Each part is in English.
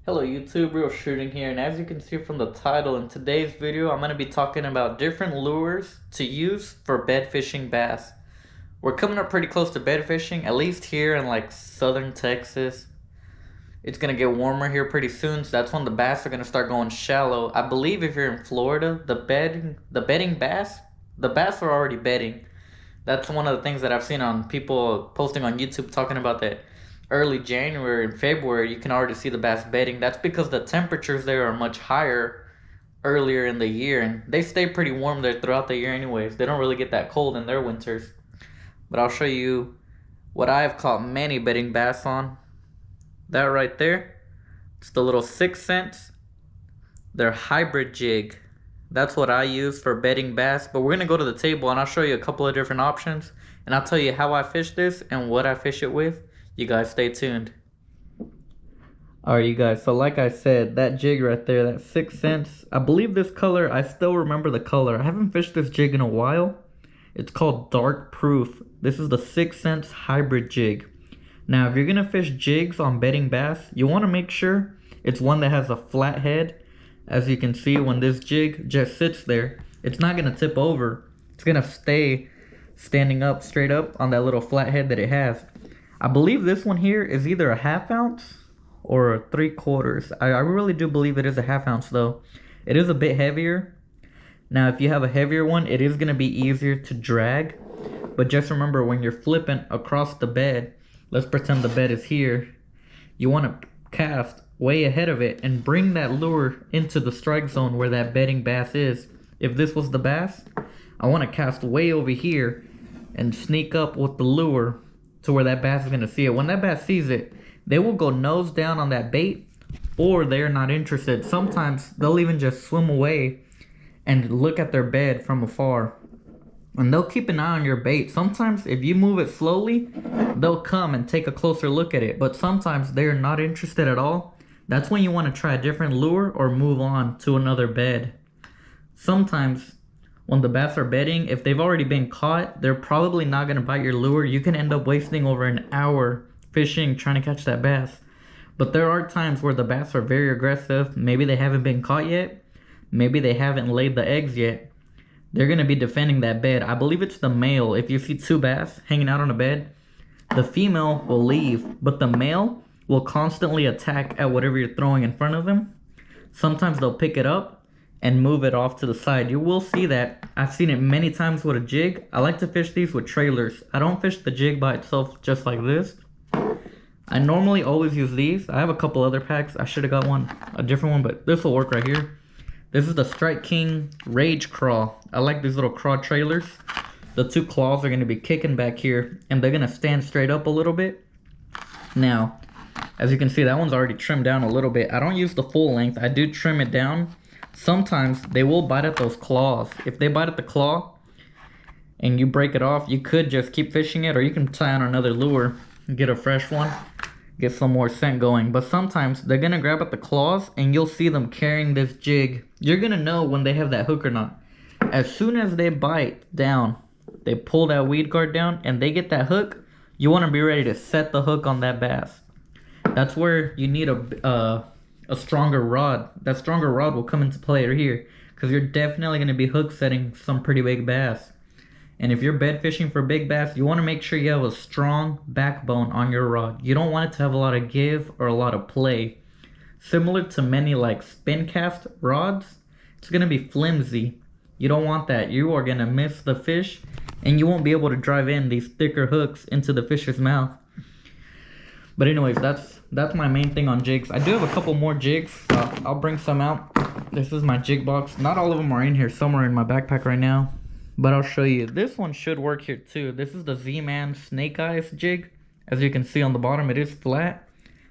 Hello YouTube, Real Shooting here, and as you can see from the title, in today's video I'm going to be talking about different lures to use for bed fishing bass. We're coming up pretty close to bed fishing, at least here in like southern Texas. It's going to get warmer here pretty soon, so that's when the bass are going to start going shallow. I believe if you're in Florida, the bedding bass, the bass are already bedding. That's one of the things that I've seen on people posting on YouTube talking about that early January and February, you can already see the bass bedding. That's because the temperatures there are much higher earlier in the year, and they stay pretty warm there throughout the year anyways. They don't really get that cold in their winters. But I'll show you what I have caught many bedding bass on. That right there, it's the little 6 cents. They're hybrid jig. That's what I use for bedding bass. But we're gonna go to the table and I'll show you a couple of different options, and I'll tell you how I fish this and what I fish it with. You guys stay tuned. Alright you guys, so like I said, that jig right there, that 6 cents, I believe this color, I still remember the color. I haven't fished this jig in a while. It's called Dark Proof. This is the 6 cents hybrid jig. Now if you're gonna fish jigs on bedding bass, you want to make sure it's one that has a flat head. As you can see, when this jig just sits there, it's not gonna tip over. It's gonna stay standing up straight up on that little flat head that it has. I believe this one here is either a 1/2 ounce or a 3/4. I really do believe it is a 1/2 ounce though. It is a bit heavier. Now if you have a heavier one, it is going to be easier to drag. But just remember, when you're flipping across the bed, let's pretend the bed is here. You want to cast way ahead of it and bring that lure into the strike zone where that bedding bass is. If this was the bass, I want to cast way over here and sneak up with the lure to where that bass is going to see it. When that bass sees it, they will go nose down on that bait, or they're not interested. Sometimes they'll even just swim away and look at their bed from afar. And they'll keep an eye on your bait. Sometimes if you move it slowly, they'll come and take a closer look at it. But sometimes they're not interested at all. That's when you want to try a different lure or move on to another bed. Sometimes when the bass are bedding, if they've already been caught, they're probably not going to bite your lure. You can end up wasting over an hour fishing trying to catch that bass. But there are times where the bass are very aggressive. Maybe they haven't been caught yet. Maybe they haven't laid the eggs yet. They're going to be defending that bed. I believe it's the male. If you see 2 bass hanging out on a bed, the female will leave, but the male will constantly attack at whatever you're throwing in front of them. Sometimes they'll pick it up and move it off to the side. You will see that. I've seen it many times with a jig. I like to fish these with trailers. I don't fish the jig by itself just like this. I normally always use these. I have a couple other packs. I should have got a different one, but this will work right here. This is the Strike King Rage Craw. I like these little craw trailers. The 2 claws are going to be kicking back here, and they're going to stand straight up a little bit. Now, as you can see, that one's already trimmed down a little bit. I don't use the full length. I do trim it down. Sometimes they will bite at those claws. If they bite at the claw and you break it off, you could just keep fishing it, or you can tie on another lure and get a fresh one, get some more scent going. But sometimes they're gonna grab at the claws and you'll see them carrying this jig. You're gonna know when they have that hook or not. As soon as they bite down, they pull that weed guard down and they get that hook, you want to be ready to set the hook on that bass. That's where you need a stronger rod. That stronger rod will come into play right here, because you're definitely going to be hook setting some pretty big bass. And if you're bed fishing for big bass, you want to make sure you have a strong backbone on your rod. You don't want it to have a lot of give or a lot of play. Similar to many like spin cast rods, it's going to be flimsy. You don't want that. You are going to miss the fish and you won't be able to drive in these thicker hooks into the fish's mouth. But anyways, that's my main thing on jigs. I do have a couple more jigs. I'll bring some out. This is my jig box. Not all of them are in here. Some are in my backpack right now. But I'll show you. This one should work here too. This is the Z-Man Snake Eyes jig. As you can see on the bottom, it is flat.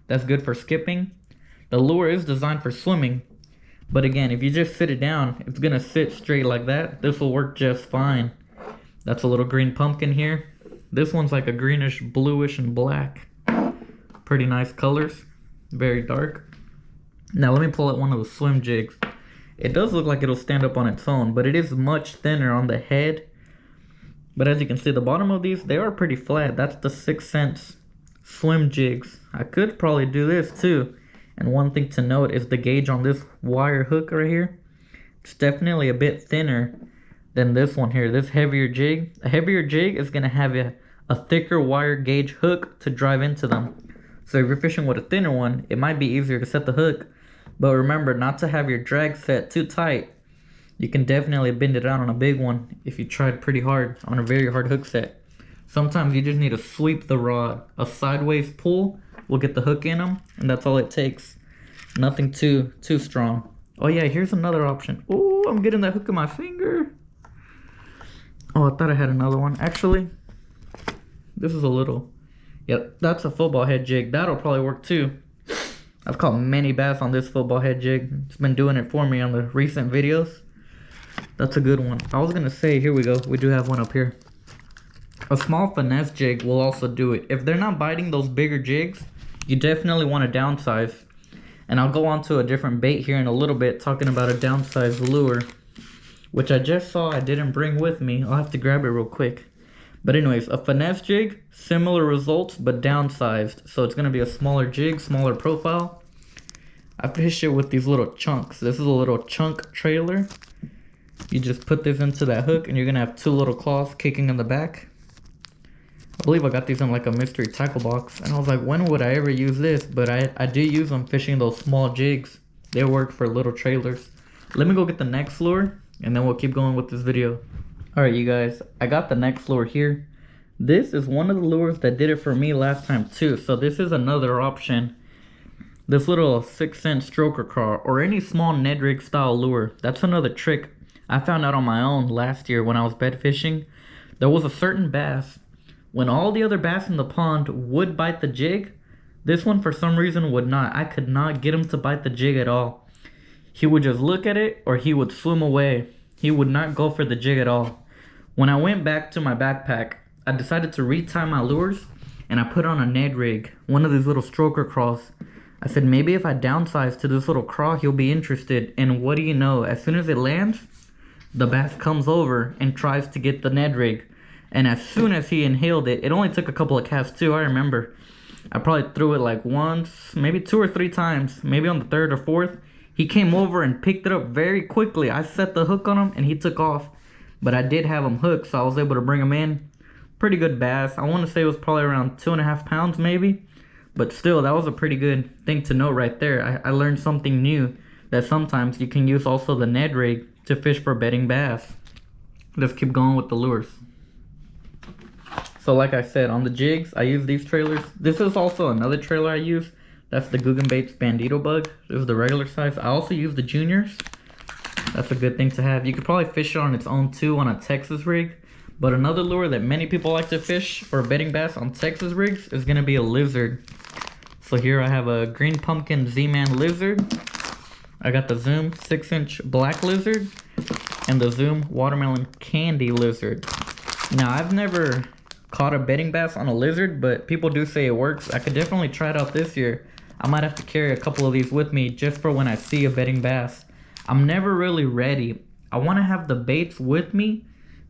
That's good for skipping. The lure is designed for swimming. But again, if you just sit it down, it's going to sit straight like that. This will work just fine. That's a little green pumpkin here. This one's like a greenish, bluish, and black. Pretty nice colors. Very dark. Now let me pull out one of the swim jigs. It does look like it'll stand up on its own, but it is much thinner on the head. But as you can see, the bottom of these, they are pretty flat. That's the 6 cents swim jigs. I could probably do this too And one thing to note is the gauge on this wire hook right here. It's definitely a bit thinner than this one here, this heavier jig. A heavier jig is gonna have a thicker wire gauge hook to drive into them. So if you're fishing with a thinner one, it might be easier to set the hook. But remember not to have your drag set too tight. You can definitely bend it out on a big one if you tried pretty hard on a very hard hook set. Sometimes you just need to sweep the rod. A sideways pull will get the hook in them, and that's all it takes. Nothing too strong. Oh yeah, here's another option. Oh, I'm getting that hook in my finger. Oh, I thought I had another one. Actually, this is a little... Yeah, that's a football head jig. That'll probably work too. I've caught many bass on this football head jig. It's been doing it for me on the recent videos. That's a good one. I was gonna say, here we go. We do have one up here. A small finesse jig will also do it. If they're not biting those bigger jigs, you definitely want to downsize. And I'll go on to a different bait here in a little bit, talking about a downsized lure, which I just saw I didn't bring with me. I'll have to grab it real quick. But anyways, a finesse jig, similar results, but downsized. So it's gonna be a smaller jig, smaller profile. I fish it with these little chunks. This is a little chunk trailer. You just put this into that hook and you're gonna have two little claws kicking in the back. I believe I got these in like a mystery tackle box, and I was like, when would I ever use this? But I do use them fishing those small jigs. They work for little trailers. Let me go get the next lure and then we'll keep going with this video. Alright you guys, I got the next lure here. This is one of the lures that did it for me last time too, so this is another option. This little 6-cent stroker craw or any small Ned rig style lure, that's another trick I found out on my own last year when I was bed fishing. There was a certain bass, when all the other bass in the pond would bite the jig, this one for some reason would not. I could not get him to bite the jig at all. He would just look at it or he would swim away. He would not go for the jig at all. When I went back to my backpack, I decided to retie my lures and I put on a Ned rig, one of these little stroker craws. I said maybe if I downsize to this little craw, he'll be interested. And what do you know, as soon as it lands, the bass comes over and tries to get the Ned rig. And as soon as he inhaled it, it only took a couple of casts too, I remember. I probably threw it like once, maybe 2 or 3 times, maybe on the 3rd or 4th. He came over and picked it up very quickly. I set the hook on him and he took off. But I did have him hooked, so I was able to bring him in. Pretty good bass. I want to say it was probably around 2.5 pounds maybe. But still, that was a pretty good thing to know right there. I learned something new, that sometimes you can use also the Ned rig to fish for bedding bass. Let's keep going with the lures. So like I said, on the jigs, I use these trailers. This is also another trailer I use. That's the Guggenbait's Bandito Bug. This is the regular size. I also use the juniors. That's a good thing to have. You could probably fish it on its own too on a Texas rig. But another lure that many people like to fish for bedding bass on Texas rigs is going to be a lizard. So here I have a Green Pumpkin Z-Man lizard. I got the Zoom 6-inch black lizard and the Zoom watermelon candy lizard. Now I've never caught a bedding bass on a lizard, but people do say it works. I could definitely try it out this year. I might have to carry a couple of these with me just for when I see a bedding bass. I'm never really ready. I want to have the baits with me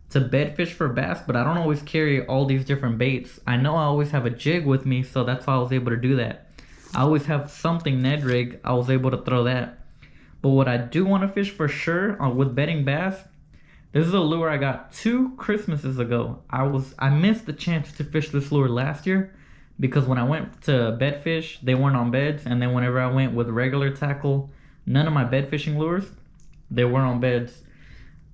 to bed fish for bass, but I don't always carry all these different baits. I know I always have a jig with me, so that's why I was able to do that. I always have something Ned rig, I was able to throw that. But what I do want to fish for sure with bedding bass, this is a lure I got 2 Christmases ago. I missed the chance to fish this lure last year because when I went to bed fish, they weren't on beds, and then whenever I went with regular tackle, none of my bed fishing lures, they weren't on beds.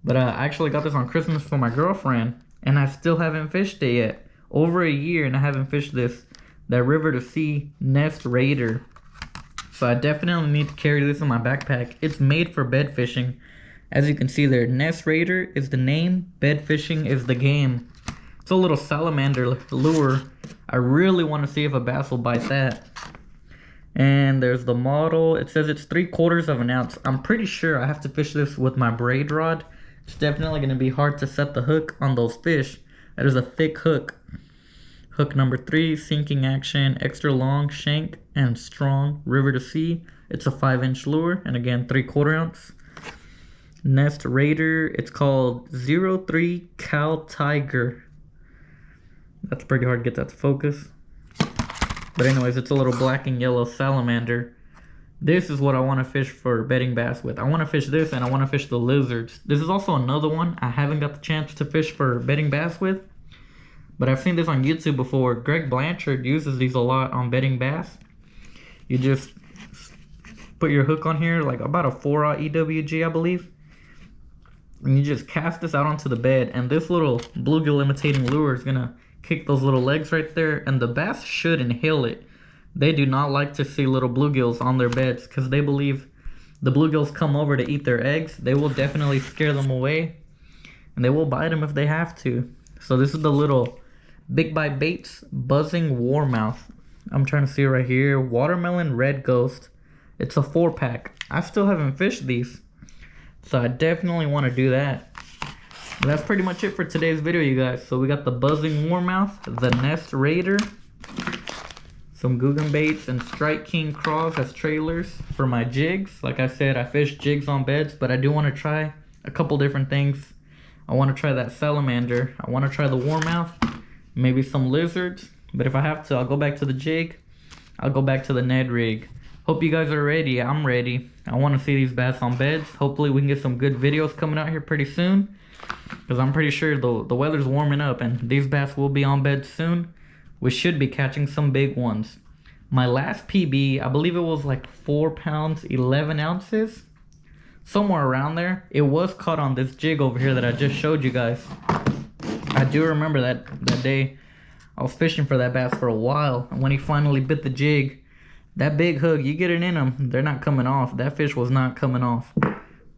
But I actually got this on Christmas for my girlfriend, and I still haven't fished it yet. Over a year and I haven't fished this. That River to Sea Nest Raider. So I definitely need to carry this in my backpack. It's made for bed fishing. As you can see there, Nest Raider is the name, bed fishing is the game. It's a little salamander lure. I really want to see if a bass will bite that. And there's the model. It says it's 3/4 of an ounce. I'm pretty sure I have to fish this with my braid rod. It's definitely going to be hard to set the hook on those fish. That is a thick hook. Hook number 3, sinking action, extra long shank and strong, River to Sea. It's a 5-inch lure, and again 3/4 ounce. Nest Raider, it's called 03 Cow Tiger. That's pretty hard to get that to focus. But anyways, it's a little black and yellow salamander. This is what I want to fish for bedding bass with. I want to fish this, and I want to fish the lizards. This is also another one I haven't got the chance to fish for bedding bass with, but I've seen this on YouTube before. Greg Blanchard uses these a lot on bedding bass. You just put your hook on here, like about a 4-aught EWG, I believe, and you just cast this out onto the bed, and this little bluegill imitating lure is gonna kick those little legs right there, and the bass should inhale it. They do not like to see little bluegills on their beds because they believe the bluegills come over to eat their eggs. They will definitely scare them away, and they will bite them if they have to. So this is the little Big Bite Baits Buzzing Warmouth. I'm trying to see it right here. Watermelon Red Ghost. It's a 4-pack. I still haven't fished these, so I definitely want to do that. But that's pretty much it for today's video, you guys. So we got the Buzzing Warmouth, the Nest Raider, some Guggen baits, and Strike King craws as trailers for my jigs. Like I said, I fish jigs on beds, but I do want to try a couple different things. I want to try that salamander. I want to try the warmouth, maybe some lizards. But if I have to, I'll go back to the jig. I'll go back to the Ned rig. Hope you guys are ready. I'm ready. I want to see these bass on beds. Hopefully we can get some good videos coming out here pretty soon, because I'm pretty sure the weather's warming up and these bass will be on beds soon. We should be catching some big ones. My last PB, I believe it was like 4 pounds, 11 ounces. Somewhere around there. It was caught on this jig over here that I just showed you guys. I do remember that day I was fishing for that bass for a while. And when he finally bit the jig, that big hook, you get it in them, they're not coming off. That fish was not coming off.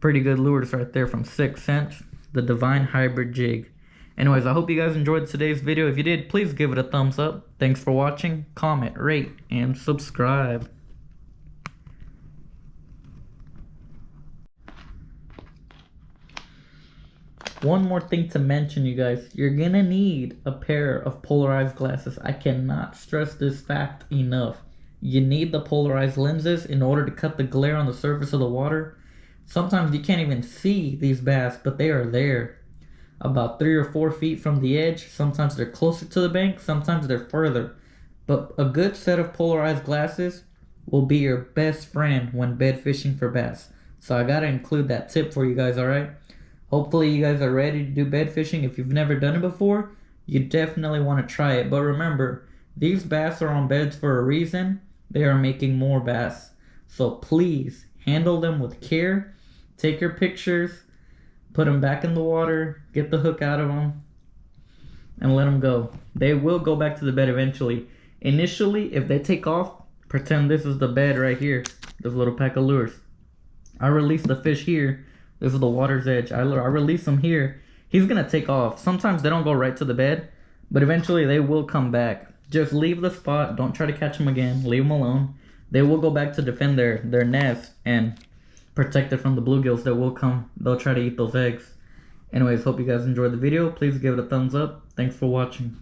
Pretty good lures right there from 6 Cents, the Divine Hybrid Jig. Anyways, I hope you guys enjoyed today's video. If you did, please give it a thumbs up. Thanks for watching. Comment, rate, and subscribe. One more thing to mention, you guys. You're gonna need a pair of polarized glasses. I cannot stress this fact enough. You need the polarized lenses in order to cut the glare on the surface of the water. Sometimes you can't even see these bass, but they are there. About 3 or 4 feet from the edge. Sometimes they're closer to the bank, sometimes they're further. But a good set of polarized glasses will be your best friend when bed fishing for bass. So I gotta include that tip for you guys, alright? Hopefully you guys are ready to do bed fishing. If you've never done it before, you definitely want to try it. But remember, these bass are on beds for a reason. They are making more bass. So please handle them with care. Take your pictures. Put them back in the water, get the hook out of them, and let them go. They will go back to the bed eventually. Initially, if they take off, pretend this is the bed right here, this little pack of lures. I release the fish here. This is the water's edge. I release him here. He's going to take off. Sometimes they don't go right to the bed, but eventually they will come back. Just leave the spot. Don't try to catch them again. Leave them alone. They will go back to defend their nest and protect it from the bluegills that will come. They'll try to eat those eggs. Anyways, hope you guys enjoyed the video. Please give it a thumbs up. Thanks for watching.